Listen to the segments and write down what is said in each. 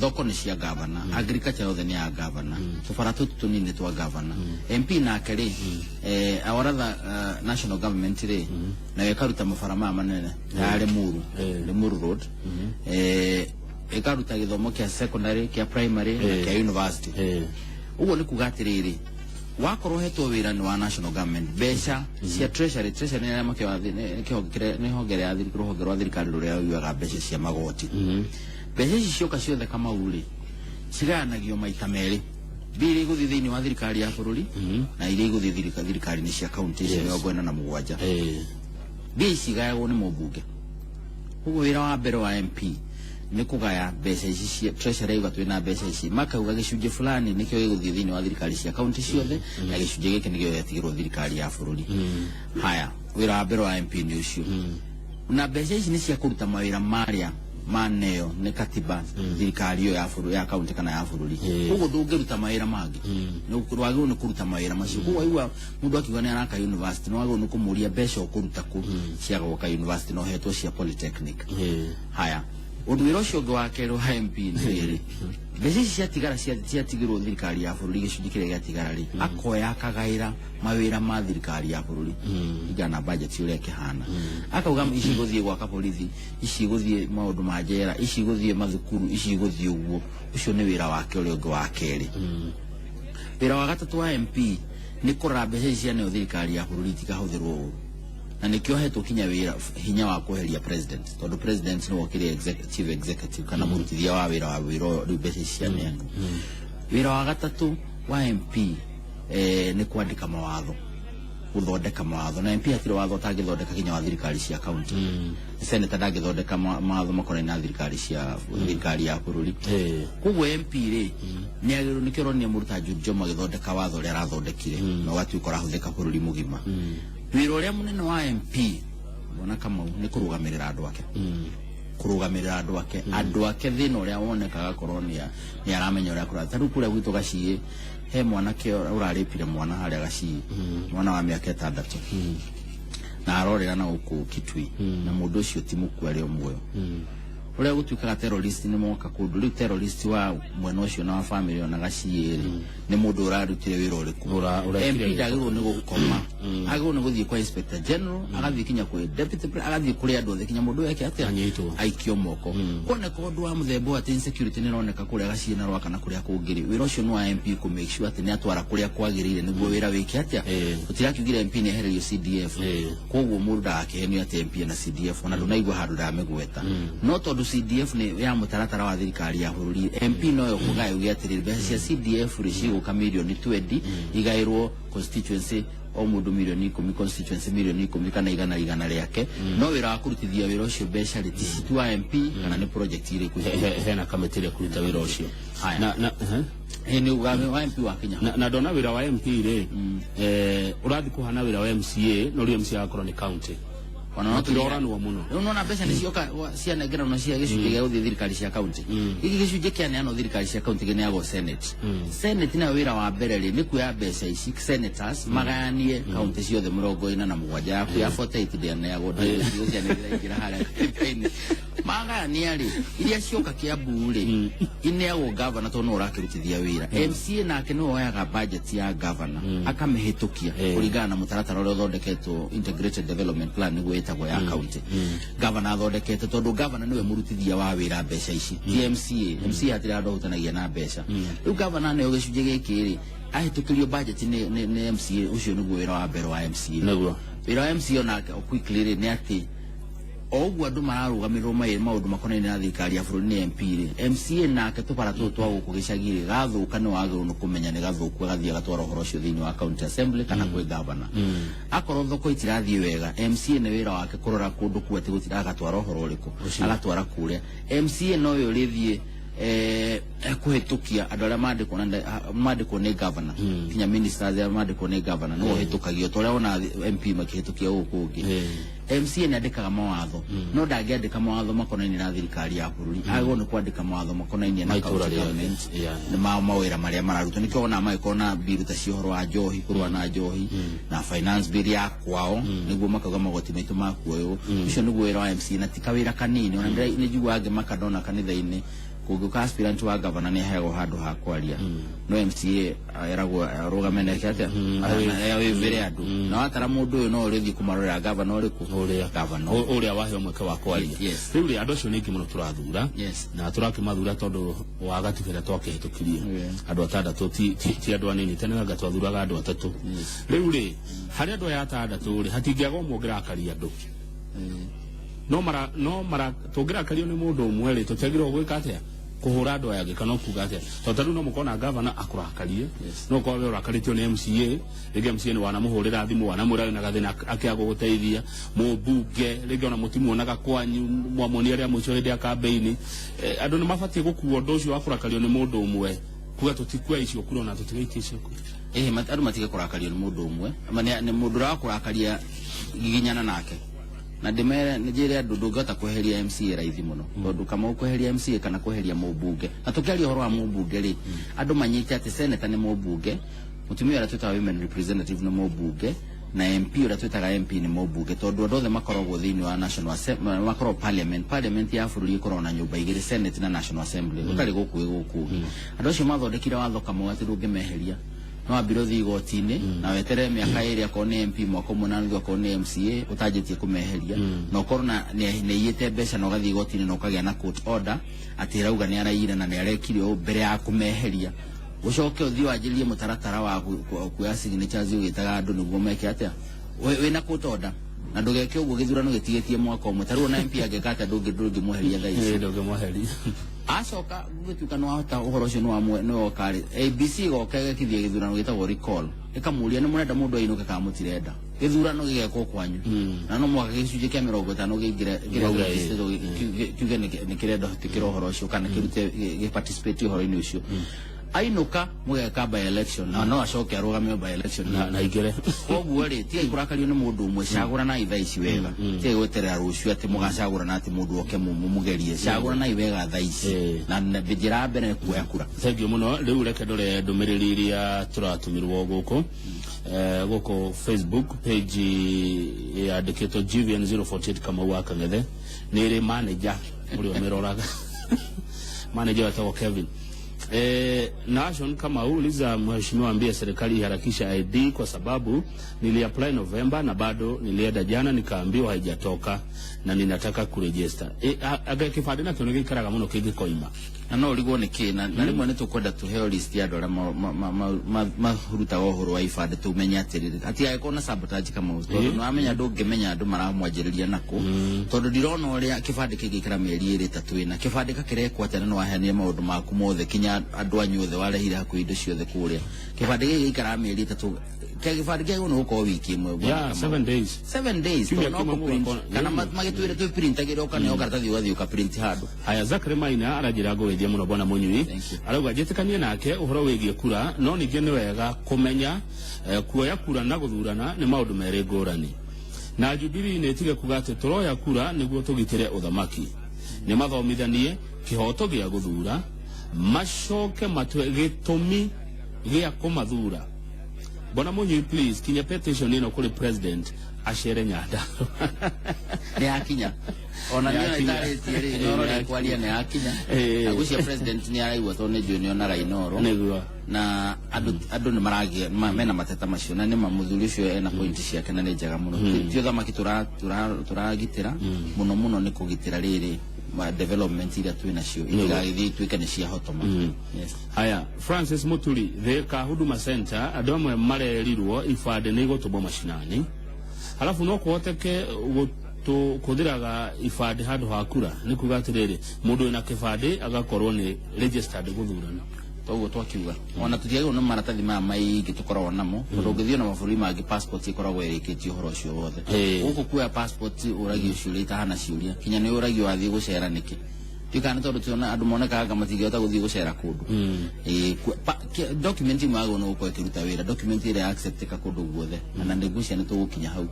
thoko ni cia governor agriculture yothe ni ya governor tufara tunini twa governor MP na kere awaratha national government ri na wekaruta mafarama manene ya Limuru road ekaruta githomo kia secondary kia primary na kia university ugo ni kugatiriri wakorwo hetwo wira ni wa national government besha cia treasury ni arama kia ni hongere ya thirikari ruria yuaga besha cia magoti besha cioka ciothe kama uri ciganagio maita meri biri iguthi thiini wa thirikari ya bururi na iri iguthi thirikari ni cia county cia 47 biri cigayagwo ni mubunge ugo wira wa mbere wa MP ni kugaya besha ici cia treasury igatwe na besha ici makauga gicunje fulani nikyo giguthi thiini wa thirikari cia county ciothe na gicunje giki nikyo yatigirwo thirikari ya bururi haya wira wa mbere wa MP ni ucio na besha ici ni cia kuruta mawira maria maneo ne katiba thirikari ya bururi ya county kana ya bururi ugo ndungiruta mawira mangi ni ukurwagwo ni kuruta mawira macio kuwa iwa mundu akiwa ni araka university no wagwo ni kumuria besha okuruta ku cia goka university no hetwo cia polytechnic haya undu wira ucio wa kero ha MP niri besha cia tigara cia tigirwo thirikari ya bururi gicunji kire gya tigara ri akoya akagaira mawira ma thirikari ya bururi igana budget ule kihana akauga ici guthie gwa kapolithi ici guthie maundu ma njera ici guthie mathukuru ici guthie uguo ucio ni wira wake ule ungi wa keri wira wa gatatu wa MP ni kura besha cia ne thirikari ya bururi tikahuthirwo na nikyo hetu kinya wira hinya wa kuheria president tondu president no wakiri executive kana murutithia wa wira wa wiro besha cia ne wira wa gatatu wa MP ni kuandika mawatho guthondeka mawatho na MP atire watho tangithondeka kinya wa thirikari cia county senator ndangithondeka mawatho makora na thirikari cia thirikari ya bururi kugo MP ri ni agiru nikiro ni muruta Jomo githondeka watho ria arathondekire no watu ikora hutheka bururi mugima wira uria munene wa MP bona kama ni kurugamirira andu ake kurugamirira andu ake thina uria wonekaga koronia ni aramenya uria kura taru kura gwitu gaciye he mwana ke uraripire mwana haria gaciye mwana wa miaka 6 na arorera na uku Kitui na mundu ucio ti mukwari omwe uria gutuikaga terrorist ni moka kundu ri terrorist wa mwena ucio na wa family ona gaciye ni mundu urarutire wira uriku MP dagirwo ni gukoma agirwo ni guthie kwa inspector general agathie kinya kwa deputy agathie kuri andu othe kinya mundu yake ati aikio moko kone kondu wa muthembo ati insecurity ni roneka kuria gaciye na rwaka na kuria kungiri wira ucio ni wa MP ku make sure ati ni atwara kuria kwagirire niguo wira wiki ati utirakigira MP ni ehererio CDF koguo mundu akiheni ati MP na CDF ona ndunaigwa handu ndamegweta no tondu CDF ni ya mutaratara wa thirikari ya bururi MP no yo kugayo giatirire besha cia CDF rishigo ka milioni 20 igairwo constituency o mundu milioni 10 constituency milioni 10 kana igana riake no wira wa kurutithia wira ucio besha ritisitu wa MP kana ni project ire ku hena kametire kuruta wira ucio na ni ugame wa MP wa Kenya na dona wira wa MP ire urathi kuhana wira wa MCA no ri MCA akoro ni county wana turora no muno unaona besha ni cionka cia negera no cia gicunje gya uthi thirikari cia county iki gicunje kia ne ano thirikari cia county gene yago senate na wira wa mbere ri ni kuya besha ici senators maganie county ciothe 47 ya kuya 48 dia ne yago cia ne gira haria magania ri iria cionka kia bure ine yago governor to no rakirutithia wira MCA nake no oyaga budget ya governor akamehitukia kuringana na mutaratara uria thondeketwo integrated development plan ni etagwo ya county governor athondekete tondu governor niwe murutithia wa wira besha ici MCA atira andu hutanagia na besha riu governor ne ogicunje giki ri ahitukirio budget ni MCA ucio niguo wira wa mbere wa MCA niguo wira wa MCA na quickly ri ni ati ogwa andu mararugamirwo maundu makonaine na thirikari ya bururi ni MP ri MCA nake tupara twa guku gicagire gathuka ni wagirwo no kumenya ni gathuku gathie gatwara uhoro ucio thiini wa county assembly kana kwi governor akorwo thoko itirathie wega MCA ni wira wake kurora kundu ku ati gutira gatwara uhoro uriku agatwara kuria MCA no yo rithie kuhitukia andu aria mandikwo ni governor kinya ministers aria mandikwo ni governor no hitukagia toria ona MP makihitukia guku ngi MCA ni andikaga mawatho no ndangĩandĩka mawatho makonainie na thirikari ya bũrũri agwo nĩ kwandĩka mawatho makonainie na county government nĩ mawĩra marĩa mararutwo nĩkĩo wona magĩkorwo na bill ta cia ũhoro wa njohi kũrũa na njohi na finance bill ya kwao nĩguo makauga magoti maitũ makuoywo ũcio nĩguo wĩra wa MCA na ti kawĩra kanini ona nĩ njiguaga makandona kanitha-inĩ kũngĩũka aspirant wa governor nĩ aheagwo handũ ha kwaria no MCA eragwo arũgame na kĩate wĩvĩre andũ na watara mũndũ ũyũ no ũrĩthiĩ kũmarorera governor ũrĩkũ governor ũrĩa waheo mweke wa kwaria rĩu rĩ andũ acio nĩ aingĩ mũno tũrathura na tũrakĩmathura tondũ wa gatibũ ĩrĩa twakĩhĩtũkirie andũ atandatũ ti andũ anini tene anga twathuraga andũ atatũ rĩu rĩ harĩ andũ aya atandatũ rĩ hatingĩaga ũmwe ũngĩrakaria andũ no mara tũngĩrakario nĩ mũndũ ũmwe rĩ tũtiagĩrĩirwo gwĩka atĩa kuhura andũ aya angĩ kana kuga atĩa tondũ rĩu no mũkona governor akũrakarie no kwa we ũrakarĩtio nĩ MCA rĩngĩ MCA nĩ wanamũhũrĩra thimũ wanamwĩra na gathĩna akĩaga gũteithia mũmbunge rĩngĩ ona mũtimuonaga kwanyu mwamonia arĩa mũico hĩndĩ ya campaign andũ nĩ mabatiĩ gũkuo ũndũ ũcio wa kũrakario nĩ mũndũ ũmwe kuga tũtikua icio kuro na tũtigaitie icio andũ matige kũrakario nĩ mũndũ ũmwe nĩ mũndũ ũrakũrakaria giginyana nake na ndimere njĩre andũ ndũngĩhota kweheria MCA raithi mũno tondũ kama ũkweheria MCA kana kweheria mũmbunge na tũkĩaria ũhoro wa mũmbunge rĩ andũ manyite atĩ senator nĩ mũmbunge mũtumia ũrĩa twĩtaga women representative nĩ mũmbunge na MP ũrĩa twĩtaga MP nĩ mũmbunge tondũ andũ othe makoragwo thĩinĩ wa national assembly makoragwo parliament ya bũrũri ĩkoragwo na nyũmba igĩrĩ senate na national assembly gũtarĩ gũkũ andũ acio mathondekire watho kamwe atĩ ndũngĩmeheria no ambiro thi igoti-inĩ na wetere mĩaka ĩrĩ akorwo nĩ MP mwaka ũmwe na nuthu akorwo nĩ MCA ũtanjĩtie kũmeheria na ũkorwo nĩ iyĩte mbeca na ũgathiĩ igoti-inĩ na ũkagĩa na court order atĩ rauga nĩ araiyire na nĩ arekire ũũ mbere ya kũmeheria ũcoke ũthiĩ wanjĩrĩrie mũtaratara wa kuoya signatures ũgĩtaga andũ nĩguo meke atĩa wĩna court order na ndũgeke ũguo gĩthurano gĩtigĩtie mwaka ũmwe tarĩu na MP angĩka atĩa ndũngĩmweheria thaa ici ndũngĩmweheria acoka gũgĩtuĩka nĩ wahota ũhoro ũcio nĩ wokarĩ ABC goka gĩkithia gĩthurano gĩtagwo recall ĩkamũria nĩ mũrenda mũndũ ainũke kana mũtirenda gĩthurano gĩgekwo kwanyu na no mwaka gĩcunjĩ kĩa 50 gĩingĩre kiuge nĩ kĩrenda gũtĩkĩra ũhoro ũcio kana kĩrute gĩparticipate ũhoro-inĩ ũcio ainuka mũgeka by election na no acoke arũgamio by election na igere koguo rĩ tiga ikũrakario nĩ mũndũ ũmwe cagũrana ithaa ici wega tiga gweterera rũciũ atĩ mũgacagũrana atĩ mũndũ oke mũgerie cagũrana iwega thaa ici na njĩra mbere nĩ kuoya kura thengiũ mũno rĩu reke ndore ndũmĩrĩri iria tũratũmirwo gũkũ Facebook page yandĩkĩtwo Juvian 048 Kamau wa Kang'ethe nĩ ĩrĩ manager ũrĩa ũmĩroraga manager wetagwo Kevin Nation kama uliza mheshimiwa ambia serikali iharakisha ID kwa sababu niliapply November na bado nilienda jana nikaambiwa haijatoka na ninataka kuregister aga kibande na kĩono gĩikaraga mũno kĩngĩkoima na no ũrigwo nĩ kĩ na rĩmwe nĩ tũkwenda tũheo list ya andũ arĩa marutaga ũhoro wa ibande tũmenye atĩrĩrĩ hatigagĩkorwo na sabotage kama tondũ nĩwamenya ndũngĩmenya andũ maramwanjĩrĩria nako tondũ ndirona ũrĩa kĩbande kĩngĩikara mĩeri ĩrĩ ĩtatũ ĩna kĩbande gakĩrekwo atĩ no waheanire maũndũ maku mothe kinya andũ anyu othe warehire hakuhĩ indo ciothe kũrĩa kĩbande gĩkĩ gĩikara mĩeri ĩtatũ kĩbande kĩagwo nĩ gũkorwo wiki ĩmwe 7 days kana magĩtwĩre twĩ printagĩre ũkaneo karatathi ũgathiĩ ũkaprint handũ haya Zachary Maina arajĩra ngũgeithia mũno bona Mũnyui arauga njĩtĩkanie nake ũhoro wĩgiĩ kura no ningĩ nĩ wega kũmenya kuoya kura na gũthurana nĩ maũndũ merĩ ngũrani na Jubilee nĩ ĩtige kuga atĩ tũroya kura nĩguo tũgitĩre ũthamaki nĩ mathomithanie kĩhoto gĩa gũthura macoke matwe gĩtũmi gĩa kũmathura bona Mũnyui please kinya petition ĩno kũrĩ president acere Nyandarua nĩ akinya ona nĩ itarĩtie rĩ Inoro nĩ kwaria nĩ akinya na gũcia president nĩ araigua tondũ nĩ njũĩ nĩ onaga Inoro na andũ nĩ maragia mena mateta macio na nĩ mũthuri ũcio ena point ciake na nĩ njega mũno ti ũthamaki tũragitĩra mũno nĩ kũgitĩra rĩrĩ development ira twinacio igagĩthiĩ ituĩke nĩ ciahotoma haya Francis Muturi theka Huduma Center andũ amwe marerirwo ibande nĩ igũtũmwo macinani halafu no kuhoteke kũthiraga ibande handũ ha kura nĩ kuga atĩrĩrĩ mũndũ wĩna kĩbande agakorwo nĩ registered gũthurana toguo twakiuga ona tũtiagĩrwo nĩ maratathi maya maingĩ tũkoragwo namo tondũ ũngĩthiĩ na mabũrũri mangĩ passport ĩkoragwo ĩrĩkĩtio ũhoro ũcio wothe gũkũ kuoya passport ũragio ciũria itahana ciũria kinya nĩ ũragio wathiĩ gũcera nĩkĩ tikana tondu tuona andu moneka kama tigota guthii gucera kundu document mago no ko kiruta wira document ile accept ka kundu guothe na ndigucia ni tugukinya hau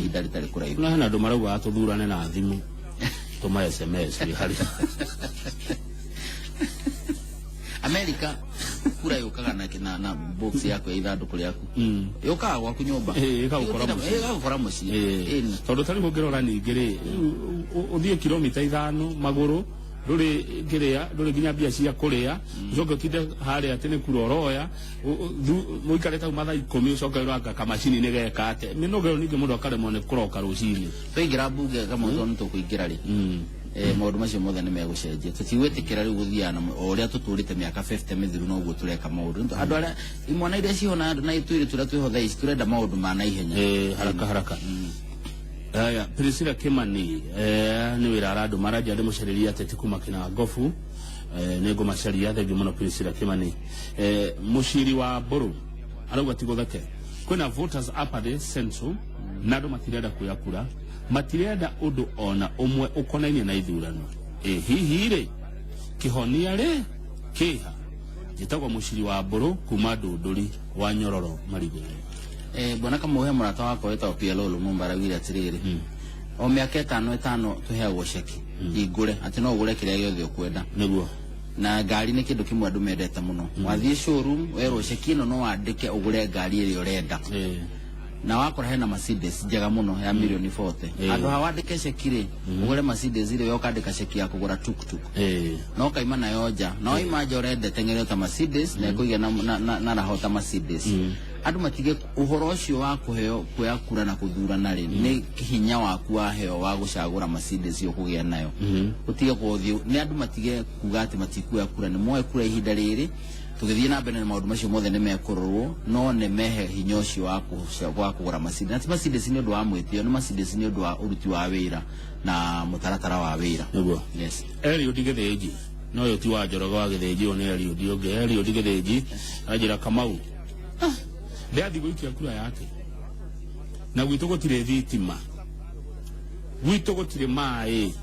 idari tari kuraihu na andu marauga atuthurane na thimu tuma SMS hari America kura yukaga na box yako ithanduku riaku yukaga gwaku nyumba igakora mucii tondu tari ngirora ningiri uthie kilomita 5 maguru ruri ngiria ruri nginya bia cia kuria ucoke kinde haria tene kuroroya muikare ta mathaa 10 ucoke rwaka kamacini ni geka ate minogero ningi mundu akaremwo ni kuroka rucini twingira bunge kama tondu tukuingira ri maundu macio mothe ni megucenjia tutiwetikira riu guthiana uria tuturite miaka 50 mithiru no guo tureka maundu andu aria imwana iria ciona na itwiri turia twiho thaici turenda maundu ma na ihenya haraka aya Priscilla Kimani ni wira arandu maraja ndi mucariria ateti kuma kina ngofu nego macaria thengi muno Priscilla Kimani muciri wa Mburu arauga tigutheke kwina voters up the central nado matirenda kuyakura matirenda undu ona umwe ukonainie na ithurano hihi ri kihonia ri kiha jitagwa muciri wa Mburu kuma Ndunduri wa Nyororo Marigũ bona kamuhe murata wako wetwa PLO Lumumba rawira atiriri o miaka 5 tuheagwo ceki igure ati no ugure kiria giothe ukwenda niguo na ngari ni kindu kimwe andu mendete muno wathie showroom wero ceki ino no wandike ugure ngari iri urenda na wakora hena Mercedes njega muno ya milioni 40 andu hawandike ceki ri ugure Mercedes ile yokandika ceki ya kugura tuktuk no kaima nayo nja no imaje urende tengere ta Mercedes na kuiga na rahota Mercedes andu matige uhoro ucio wa kuheo kuyakura na kuthurana ri ni hinya waku wa heo wa gucagura Mercedes yo kugia nayo utige kuthio ni andu matige kuga ati matikuya kura ni moe kura ihinda riri tugithie na mbere na maundu macio mothe ni mekururwo no ne mehe hinya ucio wa kugura Mercedes ati Mercedes ni undu wa mwitio ni Mercedes ni undu wa uruti wa wira na mutaratara wa wira niguo yes Eliud Githinji no yo ti wa Njoroge wa Githinji one Eliud onge Eliud Githinji ajira Kamau ndathi gwikia kura yake na gwitu gutire thitima gwitu gutire mai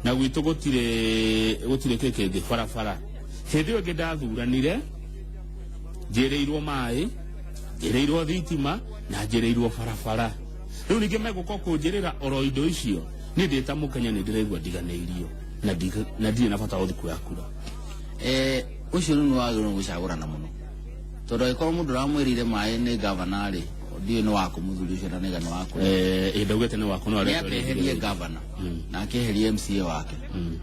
na gwitu gutire kekenge farafara hindi yo ndathuranire njereirwo mai njereirwo thitima na njereirwo farafara riu ninge meguko kunjirira oro indo icio ni ndita mukenya ni ndiregwa ndiganeirio na ndire na bata uthi kuyakura ucio ni wagirwo gucagurana muno tondu ikoro mundu ramwirire mai ni governor ri ndio ni wako muthuri ucio na nega ni wako ndaugete ni wako no areherie governor na akeherie MCA wake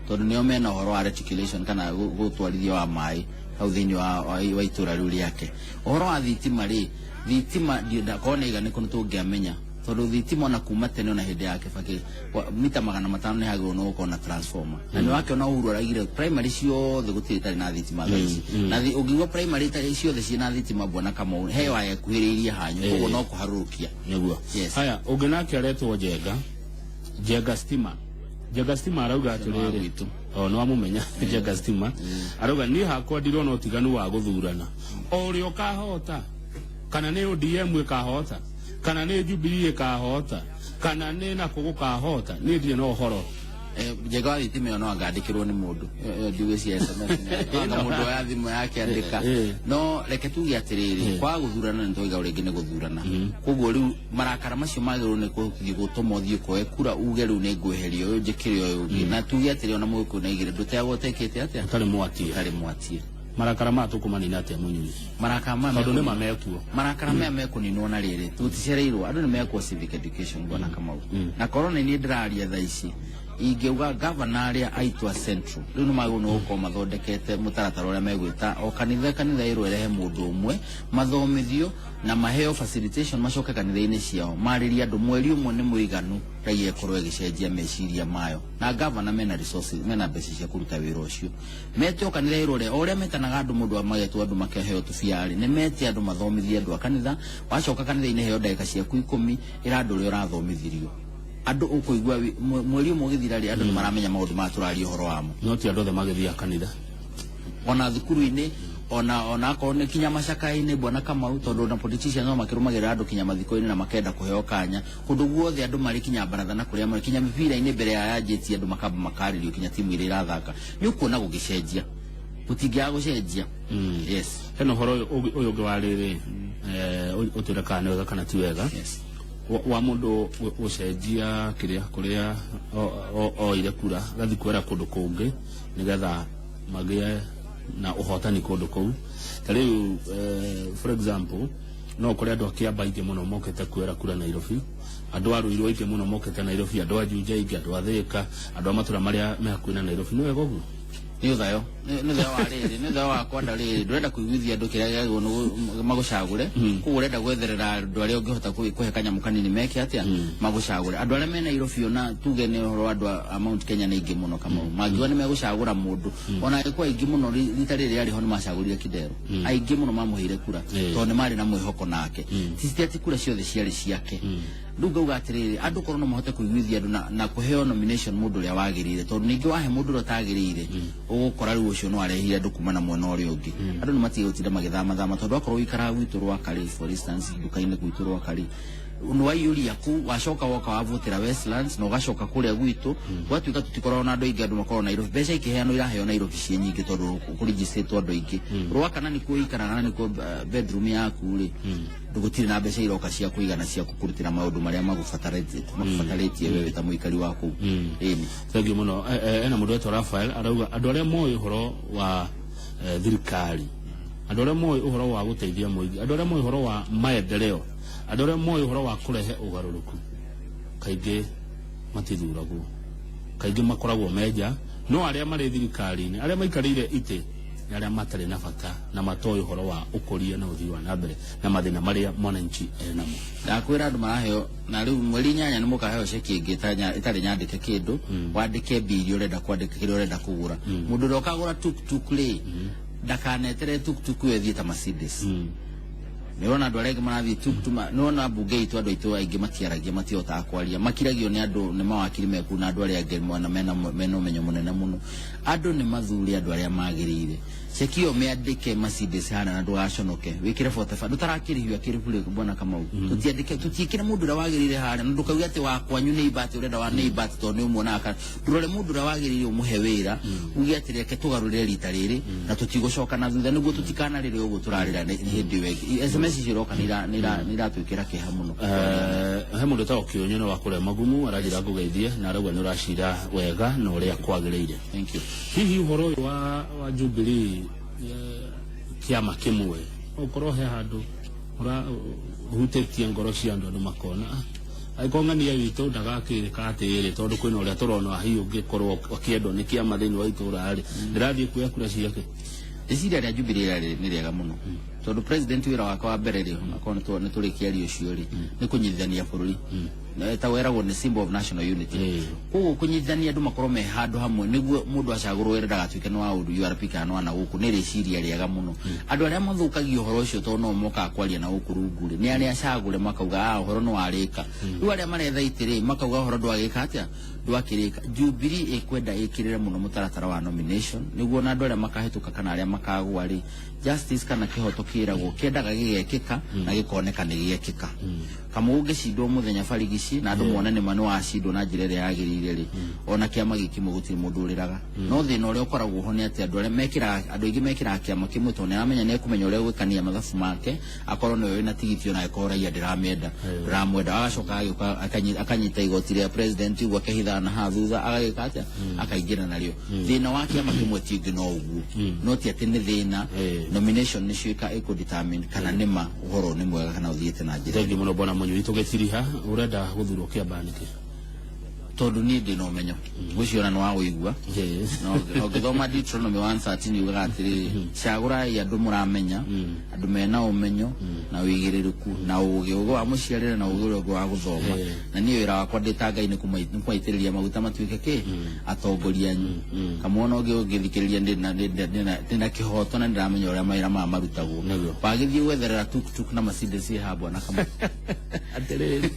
tondu nio mena horo wa reticulation kana gutwarithia wa mai hau thiini wa itura riu riake horo wa thitima ri thitima ndio ndakona igane kuno tungiamenya tondu thitima na kuma tene na hindi yake faki mita 500 ni hagiro no kona transformer na ni wake ona uhuru aragire primary ciothe gutitari na thitima thaici na ungiwa primary tari ciothe ciina thitima bona kama hewa ya kuhiriria hanyu kogo no kuharukia niguo haya ungenake aretwo Jenga stima arauga atiriri no amumenya Jenga stima arauga ni hakwa ndirona utiganu wa guthurana ori ukahota kana ni ODM ikahota kana ni Jubilee kahota kana ni na kugukahota ni ndire no horo Jenga wa thitima no angandikirwo ni mundu ndiwe cia SMS na mundu wa thimu yake andika no reke tugi atiriri kwa guthurana ni toiga uringi ni guthurana koguo riu marakara macio magirwo ni gutuma thio koe kura uge riu ni ngweherio uyu njikire uyu na tugi atiriri ona muku na igire ndutagwotekete atia tari mwatie marakara matukumanina atia munyui marakara tondu ni mamekuo marakara mekuninwo na riri tuticereirwo andu ni mekwo civic education bona Kamau na corona ni ndiraria thaici ingeuga governor aria aitwa central riu nimagwo no ko mathondekete mutaratara uria megwita o kanitha irehe mundu umwe mathomithio na maheo facilitation macoke kanitha-ini ciao mariria andu mweri umwe ni muiganu raia korwe gicenjia meciria mayo na governor mena resources mena mbeca cia kuruta wira ucio mete o kanitha irore oria metanaga andu mundu amagetwo andu makeheo tufiari ni mete andu mathomithie andu kanitha wacoka kanitha-ini heo ndagika ciaku 10 ira andu uria urathomithirio andu ukuigwa mweri umwe githirari andu maramenya maundu maturari horo wamo no ti andu othe magithia kanitha ona thukuru-ini ona akone kinya macaka-ini bwana Kamau tondu na politicians no makirumagira andu kinya mathiko-ini na makenda kuheo kanya kundu guothe andu mari kinya baratha na kuria mari kinya mipira-ini mbere ya yanjiti andu makamba makaririo kinya timu ire irathaka ni ukuona gugicenjia gutingia gucenjia yes heno horo uyu ngwariri utira kana wega kana ti wega wa mundu gucenjia kiria kuria o ire kura gathi kwera kundu kungi nigetha magie na uhotani kundu kou tariu for example no kuri andu akiamba ingi muno mokete kwera kura Nairobi andu aruirwo ingi muno mokete Nairobi andu ajunja ingi andu athika andu amatura maria mehakuina Nairobi niwe gogu ni thayo ni thayo wa kwanda riri ndurenda kuiguithia andu kiria giagwo magucagure kugu urenda gwetherera andu aria ungihota kuhe kanyamu kanini meke atia magucagure andu aria me Nairobi ona tuge ni horo andu a Mount Kenya ni ingi muno Kamau magiwa ni megucagura mundu ona ikwa ingi muno rita riri ari ho ni macagurire Kidero aingi muno mamuhire kura to ni mari na mwihoko nake titi ati kura ciothe ciari ciake nduga ugatiriri andu korwo no mahote kuiguithia andu na kuheo nomination mundu ria wagirire tondu ningi wahe mundu ro tagirire ugukora riu ucio no arehire andu kuma na mwena uria ungi andu ni matige gutinda magithama thama tondu akorwo ikara gwitu rwa kari for instance duka-ini gwitu rwa kari unwaiyuria ku wacoka woka wavutira Westlands no gacoka kuria gwitu gwatuika tutikorwo na andu ingi andu makorwo Nairobi mbeca ikiheano iraheo Nairobi cie nyingi tondu kuregistrate andu ingi rwa kana ni kuikara kana ni ku bedroom yaku ri ndugutire na mbeca iroka cia kuigana cia kukurutira maundu maria magufataritie wewe ta muikari waku eni thank you muno ena mundu etwa Rafael arauga andu aria moyo horo wa thirikari andu aria moyo horo wa guteithia muingi andu aria moyo horo wa maendeleo andu aria moyo horo wa kurehe ugaruruku kaingi matithuragwo kaingi makoragwo meja no aria mari thirikari-ini aria maikarire ite ni aria matari na bata na matoyo horo wa ukuria na uthii wa nambere na mathina maria mwananchi enamo ndakwira andu maraheo na riu mweri 8 ni mukaheo ceki ingi itari nyandike kindu wandike bili urenda kwandika kiria urenda kugura mundu ndokagura tuk ri ndakanetere tuk wethi ta Mercedes niona andu arĩa marathi tuktuma niona bunge itu andu itu aingi matiaragia matiota akwaria makiragio ni andu ni mawakiri meku na andu arĩa angĩ mwana mena umenyo munene muno andu ni mathuri andu arĩa magirire cekio meandike Mercedes hana na andu aconoke wikire 45 ndutarakirihio akiribule bwana Kamau tutiandike tutiikire mundu ra wagirire hana na ndukauga ati wakwanyu ni ibati urenda wa ni ibati to ni umwona aka ndurore mundu ra wagirire umuhe wira ugi ati reke tugarurire rita riri na tutigucoka na thutha niguo tutikana riri uguo turarira hindi wegi SMS ciroka nira twikira kiha muno he mundu ta okionyo no wakure magumu arajira ngugeithie na arauga ni urashira wega no uria kwagiriire thank you hihi uhoro wa Jubilee kiama kimwe ukorwo he handu hutetie ngoro cia andu makona aikongania witu ndagakirika atiri tondu kwina uria turona hiyo ungikorwo akiendwo ni kiama thini wa itura ri ndirathie kuya kura ciake iciria ria Jubilee ni riega muno tondu president wira wake wa mbere ri akorwo ni turikiario cio ri ni kunyithania bururi na ta weragwo ni symbol of national unity kugu kunyithania andu makorwo me handu hamwe niguo mundu acagurwo wira ndagatuike no audu URP kana na guku ni riciria riega muno andu aria mathukagio horo ucio to no moka kwaria na guku runguri ni aria acagure makauga horo no arika riu aria maretha itiri makauga horo ndwagika atia ndwakirika Jubilee ikwenda ikirire muno mutaratara wa nomination niguo na andu aria makahituka kana aria makagwa ri justice kana kihoto kiragwo kiendaga gigekika na gikoneka ni gigekika kama ungicindwo muthenya barigici na andu muonane manu acindwo na njira iria yagirire ri ona kiama gikimwe gutiri mundu uriraga no thina uria ukoragwo ho ni ati andu aria mekira andu ingi mekira kiama kimwe to ni aramenya ni kumenya uria gwikania mathabu make akorwo ni wina tigiti ona ikora ia ndiramenda ndiramwenda agacoka agiuka akanyita igoti ria president igwa kehitha na ha thutha agagika atia akaingira nario thina wa kiama kimwe tingi no uguo no ti ati ni thina nomination ni cio ikudetermine kana nima uhoro ni mwega kana uthiite na njira thengi muno bona munyu itugethiriha urenda guthurwo kiambanike tondu ni ndi no menyo guciona no waiguigua no githoma Deuteronomy 1:13 yuga atiri cagura ya andu muramenya andu mena umenyo na wigiririku na ugi ugo wa muciarire na ugi ugo wa guthoma na ni wira wakwa nditangai ni kumaitiriria maguta matuike ki atongoria kamwona ugi ugithikiriria ndina kihoto na ndiramenya uria maira ma marutagwo bagithie gwetherera tuk na Mercedes habo na kama atiriri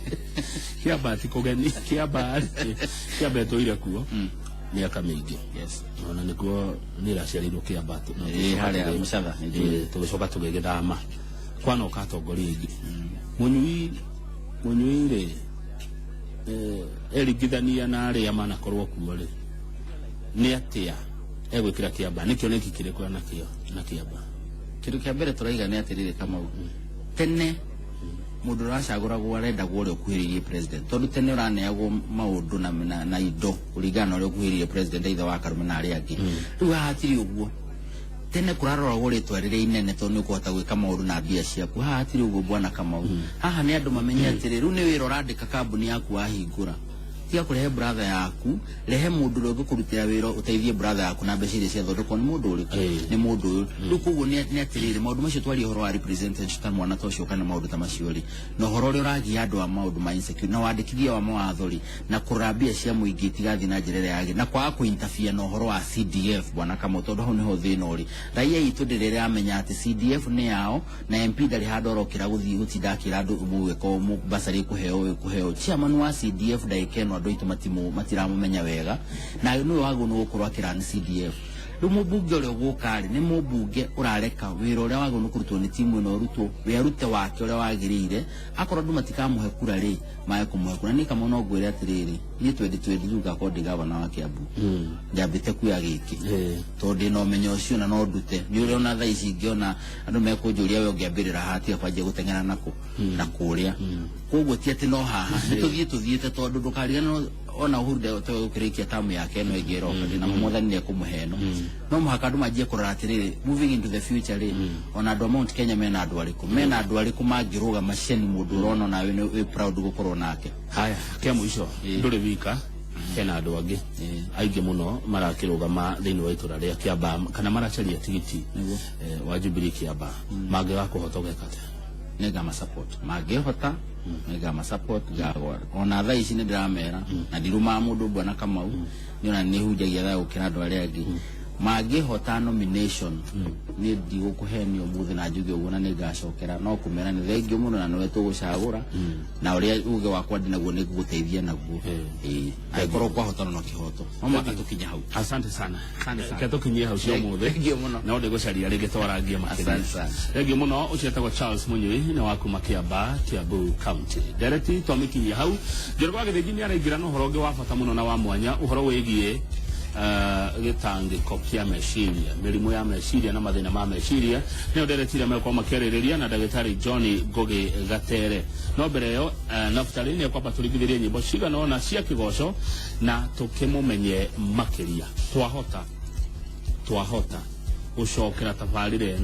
kiabati kugeni kiabati kiabeto ile kuo miaka mingi ona niguo niraciarirwo Kiambu hali ya Mucatha tugicoka tugigithama kwana ukatongoria ingi Munyui ri erigithania na aria manakorwo kuo ri ni atia egwikira Kiambu nikio nikikire kwa na Kiambu kindu kia mbere turaiga ni atirire kama tene mundu uracaguragwo arenda gwore ukuhiririe president tondu tene uraneagwo maundu na indo kuringana uri ukuhiririe president either wa Karume na aria angi riu hatiri uguo tene kurarora guritwa rire inene tondu ukuhota gwika maundu na mbia ciaku hatiri uguo bwana Kamau haha ni andu mamenye atiri riu ni wira urandika kambuni yaku wahingura tia kurehe brother yaku rehe mundu uri gukurutira wira uteithie brother yaku na mbeca iria ciathondekwo ni mundu uri ni mundu uyu riu koguo ni atirire maundu macio twari horo wa representation ta mwana tocio kana maundu ta macio ri no horo ri uragia andu a maundu ma insecurity na wandikithia wa mawatho ri na kurambia cia muingi tigathi na njira ria yagi na kwa ku interfere no horo wa CDF bwana Kamau tondu hau niho thina uri raia itu ndirire amenya ati CDF ni yao na MP ndari handu orokira guthii gutindakira andu mweko mu basari kuheo chairman wa CDF ndaikeno andu itu matiramumenya wega na niwe wagu no gukorwo akirani CDF riu mubunge uria gukari ni mubunge urareka wira uria wagu no kurutwo ni timu ino rutwo wirute wake uria wagirire akorwo ndu matikamuhe kura ri mae kumuhe kura ni kama no gwire atiriri ni 2020 yuga kodi gavana wa Kiambu ndambite kuya giki tondu no menyo ucio na no ndute ni uria ona thaici ngiona andu mekunjuria we ungiambirira hati akwaje gutengera nako na kuria koguo ti ati no haha tuthiete tondu ndukarigana ona Uhuru to ukirikia tamu yake no igero na mwathani ne kumuheno no muhaka andu majie kurora atiriri moving into the future ri ona andu Mount Kenya mena andu ariku magiruga machine mundu urona nawe ni proud gukorwo nake haya kia muico nduri wika hena andu angi aingi muno marakirugama thiini wa itura ria Kiambu kana maracaria tigiti wa Jubilee Kiambu mangigakuhota gwekate nega ma support magehota nega ma support gagwa ona thaici ni ndiramera na ndiruma mundu bwana Kamau ni ona ni hujagia tha ukira andu aria angi magehota nomination ni ndigukuhenio muthi na njuge uguo na ningacokera no kumera ni thengio muno na niwe tugucagura na uria uge wakwa ndinaguo ni guguteithia naguo aikorwo kwa hotana no kihoto no maka tukinya hau asante sana tukinyie hau cio muthi na ndi gucaria ringi twarangie makiri thengio muno ucietagwo Charles Munyui ni waku Kiambu County direct twamikinyia hau njorwa githiji ni araingira no horo ngi wa bata muno na wa mwanya uhoro wigie gitangiko kia meciria mirimu ya meciria na mathina ma meciria ni nderetire meko makereriria na ndagitari John Gogi Gatere no mbere yo Naftali ni kwamba turigithirie nyimbo ciga no na cia kigoco na tukimumenye makiria twahota ucokera tabarire